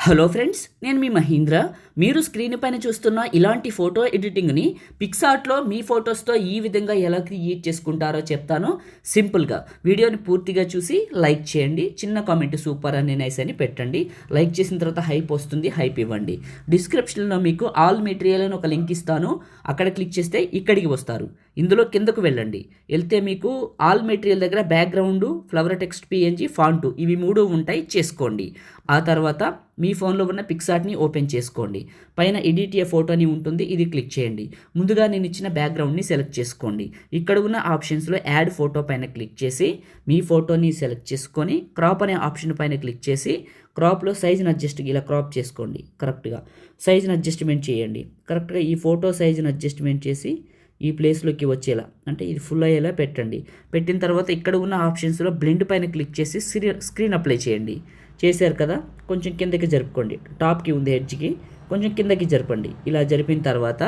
Hello friends, నేను మీ మహీంద్ర. మీరు screen పైన చూస్తున్న ఇలాంటి ఫోటో ఎడిటింగ్ని పిక్సార్ట్లో మీ ఫొటోస్తో ఈ విధంగా ఎలా క్రియేట్ చేసుకుంటారో చెప్తాను సింపుల్గా. వీడియోని పూర్తిగా చూసి లైక్ చేయండి, చిన్న కామెంట్ సూపర్ అని నైస్ అని పెట్టండి. లైక్ చేసిన తర్వాత హైప్ వస్తుంది, హైప్ ఇవ్వండి. డిస్క్రిప్షన్లో మీకు ఆల్ మెటీరియల్ అని ఒక లింక్ ఇస్తాను, అక్కడ క్లిక్ చేస్తే ఇక్కడికి వస్తారు. ఇందులో కిందకు వెళ్ళండి, వెళ్తే మీకు ఆల్ మెటీరియల్ దగ్గర background, flower text, PNG, font ఇవి 3 ఉంటాయి, చేసుకోండి. ఆ తర్వాత మీ ఫోన్లో ఉన్న పిక్సార్ట్ని ఓపెన్ చేసుకోండి. పైన ఎడిట్ ఏ ఫోటో అని ఉంటుంది, ఇది క్లిక్ చేయండి. ముందుగా నేను ఇచ్చిన బ్యాక్గ్రౌండ్ని సెలెక్ట్ చేసుకోండి. ఇక్కడ ఉన్న ఆప్షన్స్లో యాడ్ ఫోటో పైన క్లిక్ చేసి మీ ఫోటోని సెలెక్ట్ చేసుకొని క్రాప్ అనే ఆప్షన్ పైన క్లిక్ చేసి క్రాప్లో సైజుని అడ్జస్ట్ ఇలా క్రాప్ చేసుకోండి. కరెక్ట్గా సైజుని అడ్జస్ట్మెంట్ చేయండి. కరెక్ట్గా ఈ ఫోటో సైజుని అడ్జస్ట్మెంట్ చేసి ఈ ప్లేస్లోకి వచ్చేలా, అంటే ఇది ఫుల్ అయ్యేలా పెట్టండి. పెట్టిన తర్వాత ఇక్కడ ఉన్న ఆప్షన్స్లో బ్లెండ్ పైన క్లిక్ చేసి స్క్రీన్ అప్లై చేయండి. చేశారు కదా, కొంచెం కిందకి జరుపుకోండి. టాప్కి ఉంది ఎడ్జ్కి, కొంచెం కిందకి జరపండి. ఇలా జరిపిన తర్వాత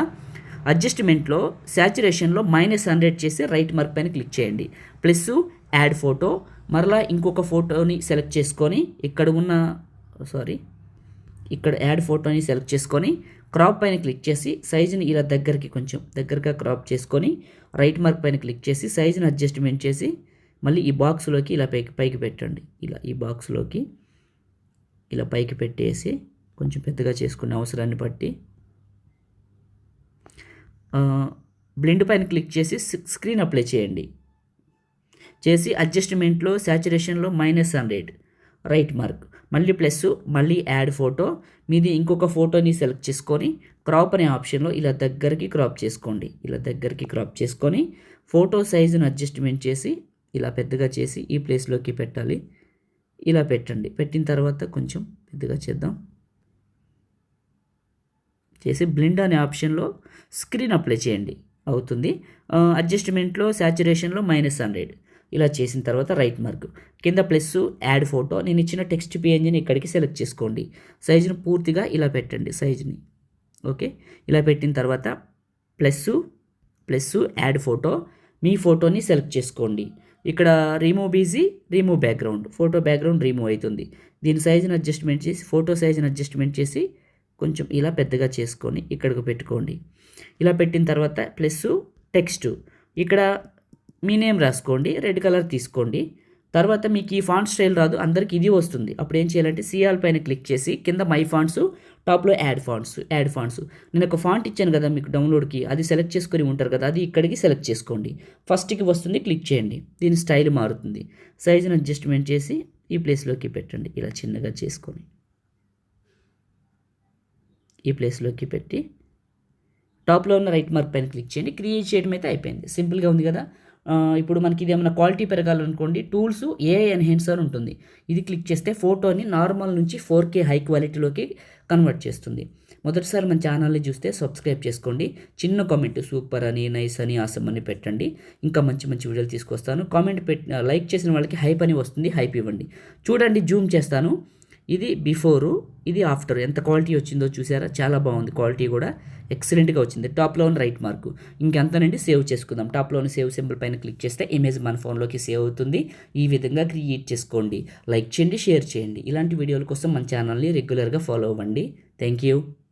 అడ్జస్ట్మెంట్లో శాచురేషన్లో -100 చేసి రైట్ మార్క్ పైన క్లిక్ చేయండి. ప్లస్ యాడ్ ఫోటో, మరలా ఇంకొక ఫోటోని సెలెక్ట్ చేసుకొని ఇక్కడ యాడ్ ఫోటోని సెలెక్ట్ చేసుకొని క్రాప్ పైన క్లిక్ చేసి సైజుని ఇలా కొంచెం దగ్గరగా క్రాప్ చేసుకొని రైట్ మార్క్ పైన క్లిక్ చేసి సైజుని అడ్జస్ట్మెంట్ చేసి మళ్ళీ ఈ బాక్స్లోకి ఇలా పైకి పెట్టండి. ఇలా ఈ బాక్స్లోకి ఇలా పైకి పెట్టేసి కొంచెం పెద్దగా చేసుకునే అవసరాన్ని బట్టి బ్లెండ్ పైన క్లిక్ చేసి స్క్రీన్ అప్లై చేయండి. చేసి అడ్జస్ట్మెంట్లో శాచురేషన్లో -100 రైట్ మార్క్, మళ్ళీ ప్లస్, మళ్ళీ యాడ్ ఫోటో, మీది ఇంకొక ఫోటోని సెలెక్ట్ చేసుకొని క్రాప్ అనే ఆప్షన్లో ఇలా దగ్గరికి క్రాప్ చేసుకోండి. ఇలా దగ్గరికి క్రాప్ చేసుకొని ఫోటో సైజును అడ్జస్ట్మెంట్ చేసి ఇలా పెద్దగా చేసి ఈ ప్లేస్లోకి పెట్టాలి. ఇలా పెట్టండి. పెట్టిన తర్వాత కొంచెం పెద్దగా చేద్దాం. చేసి బ్లెండ్ అనే ఆప్షన్లో స్క్రీన్ అప్లై చేయండి, అవుతుంది. అడ్జస్ట్మెంట్లో శాచురేషన్లో -100 ఇలా చేసిన తర్వాత రైట్ మార్క్, కింద ప్లస్, యాడ్ ఫోటో, నేను ఇచ్చిన టెక్స్ట్ పిఎన్జీని ఇక్కడికి సెలెక్ట్ చేసుకోండి. సైజును పూర్తిగా ఇలా పెట్టండి, సైజుని ఓకే. ఇలా పెట్టిన తర్వాత ప్లస్ యాడ్ ఫోటో, మీ ఫోటోని సెలెక్ట్ చేసుకోండి. ఇక్కడ remove BG, remove background, photo background remove అవుతుంది. దీని సైజుని అడ్జస్ట్మెంట్ చేసి ఫోటో సైజుని అడ్జస్ట్మెంట్ చేసి కొంచెం ఇలా పెద్దగా చేసుకొని ఇక్కడికి పెట్టుకోండి. ఇలా పెట్టిన తర్వాత ప్లస్ టెక్స్ట్, ఇక్కడ మీ నేమ్ రాసుకోండి, రెడ్ కలర్ తీసుకోండి. తర్వాత మీకు ఈ ఫాంట్ స్టైల్ రాదు, అందరికి ఇది వస్తుంది. అప్పుడు ఏం చేయాలంటే సిఆల్ పైన క్లిక్ చేసి కింద మై ఫాంట్స్, టాప్లో యాడ్ ఫాంట్స్. నేను ఒక ఫాంట్ ఇచ్చాను కదా మీకు డౌన్లోడ్కి, అది సెలెక్ట్ చేసుకొని ఉంటారు కదా, అది ఇక్కడికి సెలెక్ట్ చేసుకోండి. ఫస్ట్కి వస్తుంది, క్లిక్ చేయండి. దీని స్టైల్ మారుతుంది. సైజుని అడ్జస్ట్మెంట్ చేసి ఈ ప్లేస్లోకి పెట్టండి. ఇలా చిన్నగా చేసుకొని ఈ ప్లేస్లోకి పెట్టి టాప్లో ఉన్న రైట్ మార్క్ పైన క్లిక్ చేయండి. క్రియేట్ చేయడం అయితే అయిపోయింది. సింపుల్గా ఉంది కదా. ఇప్పుడు మనకి ఇది ఏమైనా క్వాలిటీ పెరగాలనుకోండి, టూల్స్ ఏఐ ఎన్హాన్సర్ ఉంటుంది. ఇది క్లిక్ చేస్తే ఫోటోని నార్మల్ నుంచి 4K హై క్వాలిటీలోకి కన్వర్ట్ చేస్తుంది. మొదటిసారి మన ఛానల్ని చూస్తే సబ్స్క్రైబ్ చేసుకోండి. చిన్న కామెంట్ సూపర్ అని, నైస్ అని, ఆసమ్ అని పెట్టండి. ఇంకా మంచి మంచి వీడియోలు తీసుకొస్తాను. లైక్ చేసిన వాళ్ళకి హైప్ అని వస్తుంది, హైప్ ఇవ్వండి. చూడండి, జూమ్ చేస్తాను. ఇది బిఫోరు, ఇది ఆఫ్టర్, ఎంత క్వాలిటీ వచ్చిందో చూసారా. చాలా బాగుంది, క్వాలిటీ కూడా ఎక్సలెంట్గా వచ్చింది. టాప్లో ఉన్న రైట్ మార్కు ఇంకెంతనండి, సేవ్ చేసుకుందాం. టాప్లోని సేవ్ సింబల్ పైన క్లిక్ చేస్తే ఇమేజ్ మన ఫోన్లోకి సేవ్ అవుతుంది. ఈ విధంగా క్రియేట్ చేసుకోండి. లైక్ చేయండి, షేర్ చేయండి. ఇలాంటి వీడియోల కోసం మన ఛానల్ని రెగ్యులర్గా ఫాలో అవ్వండి. Thank you.